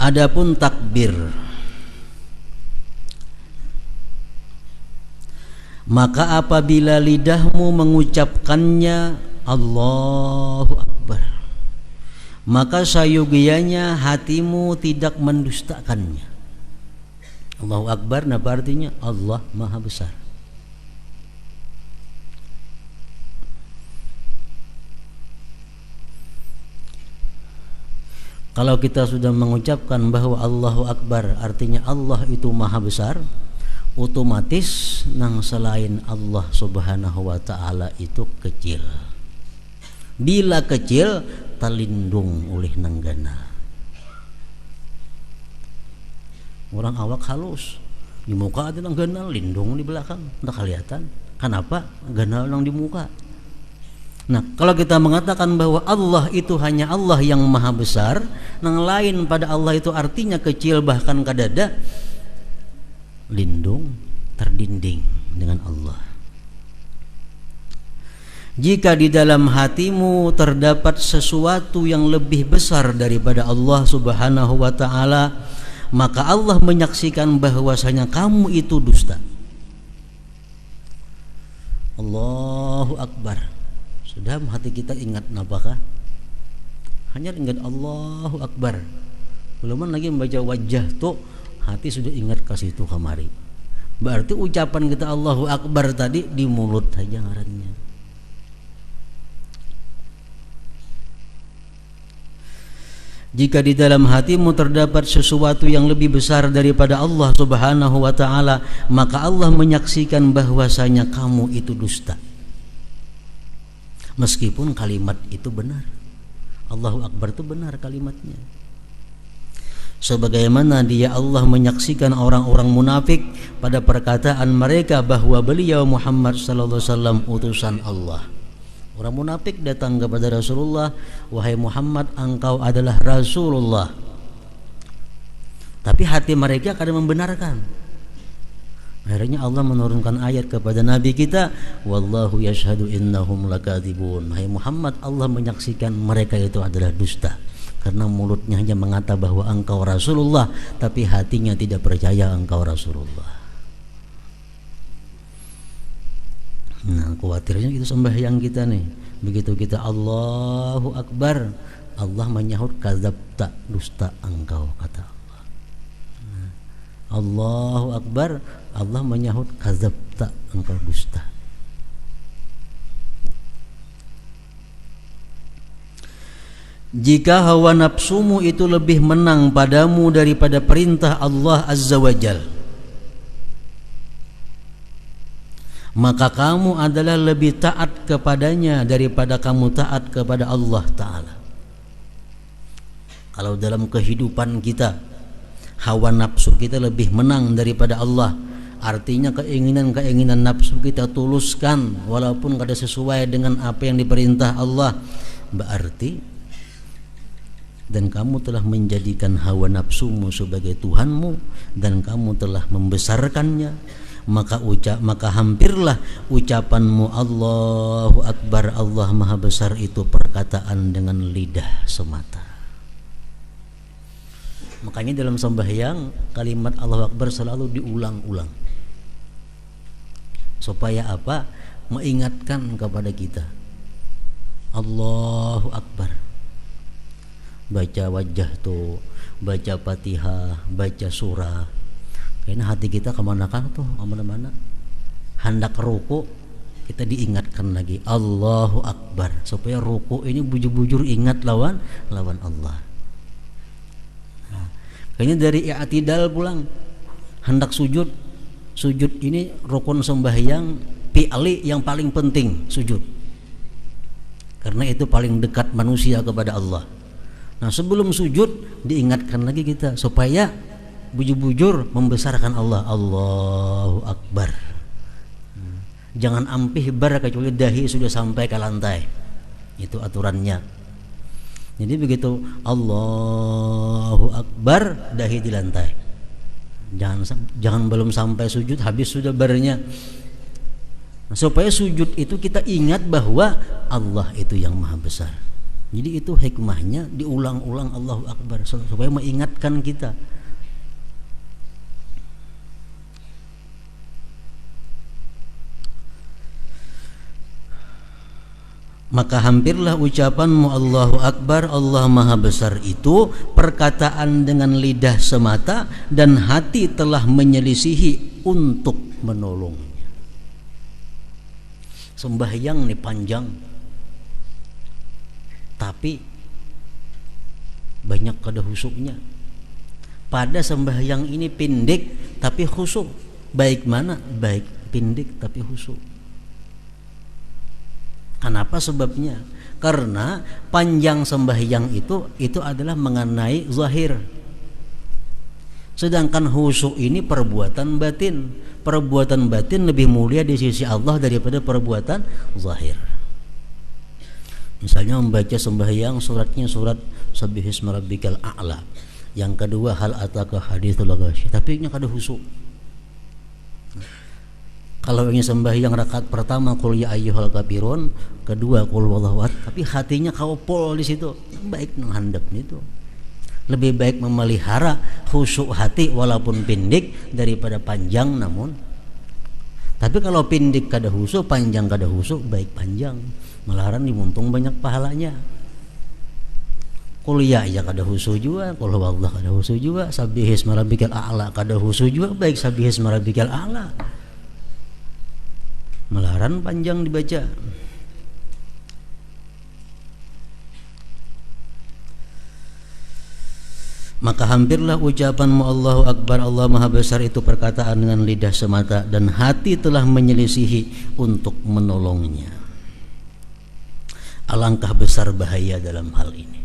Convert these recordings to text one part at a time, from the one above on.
Adapun takbir, maka apabila lidahmu mengucapkannya Allahu Akbar, maka sayogianya hatimu tidak mendustakannya. Allahu Akbar, apa artinya? Allah Maha Besar. Kalau kita sudah mengucapkan bahwa Allahu Akbar artinya Allah itu Maha Besar, otomatis nang selain Allah Subhanahu wa taala itu kecil. Bila kecil terlindung oleh nanggana. Orang awak halus, di muka ada nanggana, lindung di belakang, tak kelihatan. Kenapa? Ganal nang di muka. Nah, kalau kita mengatakan bahwa Allah itu hanya Allah yang Maha Besar, nang lain pada Allah itu artinya kecil bahkan kadada, lindung, terdinding dengan Allah. Jika di dalam hatimu terdapat sesuatu yang lebih besar daripada Allah Subhanahu wa taala, maka Allah menyaksikan bahwasanya kamu itu dusta. Allahu Akbar. Sudah hati kita ingat apakah? Hanya ingat Allahu Akbar. Belum lagi membaca wajah tuh hati sudah ingat ke situ kemari. Berarti ucapan kita Allahu Akbar tadi di mulut saja ngarannya. Jika di dalam hatimu terdapat sesuatu yang lebih besar daripada Allah Subhanahu wa taala, maka Allah menyaksikan bahwasanya kamu itu dusta. Meskipun kalimat itu benar, Allahu Akbar itu benar kalimatnya. Sebagaimana dia Allah menyaksikan orang-orang munafik pada perkataan mereka bahwa beliau Muhammad sallallahu alaihi wasallam utusan Allah. Orang munafik datang kepada Rasulullah, wahai Muhammad, engkau adalah Rasulullah. Tapi hati mereka kadang membenarkan. Akhirnya Allah menurunkan ayat kepada Nabi kita, wallahu yashhadu innahum lakadzibun. Hai Muhammad, Allah menyaksikan mereka itu adalah dusta, karena mulutnya hanya mengata bahwa engkau Rasulullah, tapi hatinya tidak percaya engkau Rasulullah. Nah, khawatirnya itu sembahyang kita nih. Begitu kita Allahu Akbar, Allah menyahut kadzabta, dusta engkau, kata Allah. Allahu Akbar, Allah menyahut kadzabta, engkau dusta. Jika hawa nafsumu itu lebih menang padamu daripada perintah Allah Azza wa Jal, maka kamu adalah lebih taat kepadanya daripada kamu taat kepada Allah Ta'ala. Kalau dalam kehidupan kita hawa nafsu kita lebih menang daripada Allah, artinya keinginan-keinginan nafsu kita tuluskan walaupun kada sesuai dengan apa yang diperintah Allah, berarti dan kamu telah menjadikan hawa nafsumu sebagai Tuhanmu dan kamu telah membesarkannya, maka hampirlah ucapanmu Allahu Akbar, Allah Maha Besar itu perkataan dengan lidah semata. Makanya dalam sembahyang kalimat Allahu Akbar selalu diulang-ulang. Supaya apa? Mengingatkan kepada kita Allahu Akbar. Baca wajah tuh, baca Fatihah, baca surah. Kayaknya hati kita kemana-mana tuh, kemana-mana. Hendak ruku kita diingatkan lagi Allahu Akbar, supaya ruku ini bujur-bujur ingat lawan Allah. Nah, kayaknya dari i'tidal pulang hendak sujud ini rukun sembahyang fi'li yang paling penting, sujud. Karena itu paling dekat manusia kepada Allah. Nah, sebelum sujud diingatkan lagi kita supaya bujur-bujur membesarkan Allah. Allahu Akbar. Jangan ampih bar kecuali dahi sudah sampai ke lantai. Itu aturannya. Jadi begitu Allahu Akbar, dahi di lantai. Jangan belum sampai sujud habis sudah barnya. Nah, supaya sujud itu kita ingat bahwa Allah itu yang Maha Besar. Jadi itu hikmahnya diulang-ulang Allahu Akbar supaya mengingatkan kita. Maka hampirlah ucapanmu Allahu Akbar, Allah Maha Besar itu perkataan dengan lidah semata dan hati telah menyelisihi untuk menolongnya. Sembahyang nih panjang, tapi banyak kada husuknya. Pada sembahyang ini pendek tapi husuk. Baik mana? Baik pendek tapi husuk. Kenapa sebabnya? Karena panjang sembahyang itu adalah mengenai zahir. Sedangkan khusyuk ini perbuatan batin. Perbuatan batin lebih mulia di sisi Allah daripada perbuatan zahir. Misalnya membaca sembahyang suratnya surat Sabbihisma Rabbikal A'la. Yang kedua hal ataka haditsul ghasyiah. Tapi nya kada khusyuk. Kalau ingin sembahyang rakaat pertama qul ya ayyuhal kafirun, kedua qul wallahu ahad, tapi hatinya kaupol di situ. Baik nang handap itu. Lebih baik memelihara khusyuk hati walaupun pendek daripada panjang namun. Tapi kalau pendek kada khusyuk, panjang kada khusyuk, baik panjang. Malahan dimuntung banyak pahalanya. Qul ya kada khusyuk juga, qul wallahu kada khusyuk juga, sabbihisma rabbikal a'la kada khusyuk juga, baik sabbihisma rabbikal a'la. Melaran panjang dibaca. Maka hampirlah ucapanmu Allahu Akbar, Allah Maha Besar itu perkataan dengan lidah semata dan hati telah menyelisihi untuk menolongnya. Alangkah besar bahaya dalam hal ini.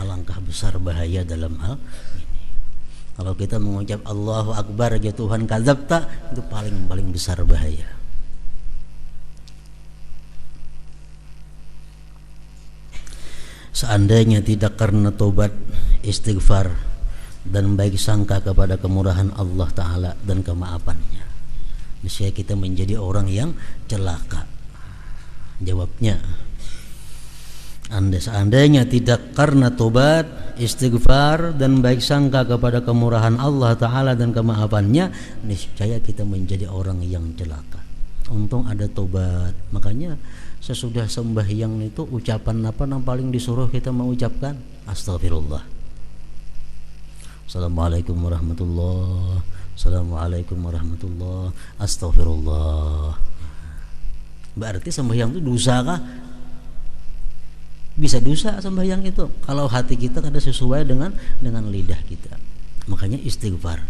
Alangkah besar bahaya dalam hal ini. Kalau kita mengucap Allahu Akbar aja Tuhan kadzabta, itu paling besar bahaya. Seandainya tidak karena tobat, istighfar dan baik sangka kepada kemurahan Allah Ta'ala dan kemaafannya, niscaya kita menjadi orang yang celaka. Jawabnya, seandainya tidak karena tobat, istighfar dan baik sangka kepada kemurahan Allah Ta'ala dan kemaafannya, niscaya kita menjadi orang yang celaka. Untung ada tobat. Makanya sesudah sembahyang itu ucapan apa yang paling disuruh kita mengucapkan? Astagfirullah. Assalamualaikum warahmatullah. Assalamualaikum warahmatullah. Astagfirullah. Berarti sembahyang itu dosa kah? Bisa dosa sembahyang itu kalau hati kita kada sesuai dengan lidah kita. Makanya istighfar.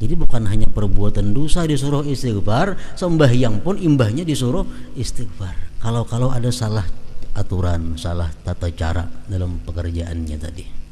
Jadi bukan hanya perbuatan dosa disuruh istighfar, sembahyang pun imbahnya disuruh istighfar. Kalau ada salah aturan, salah tata cara dalam pekerjaannya tadi.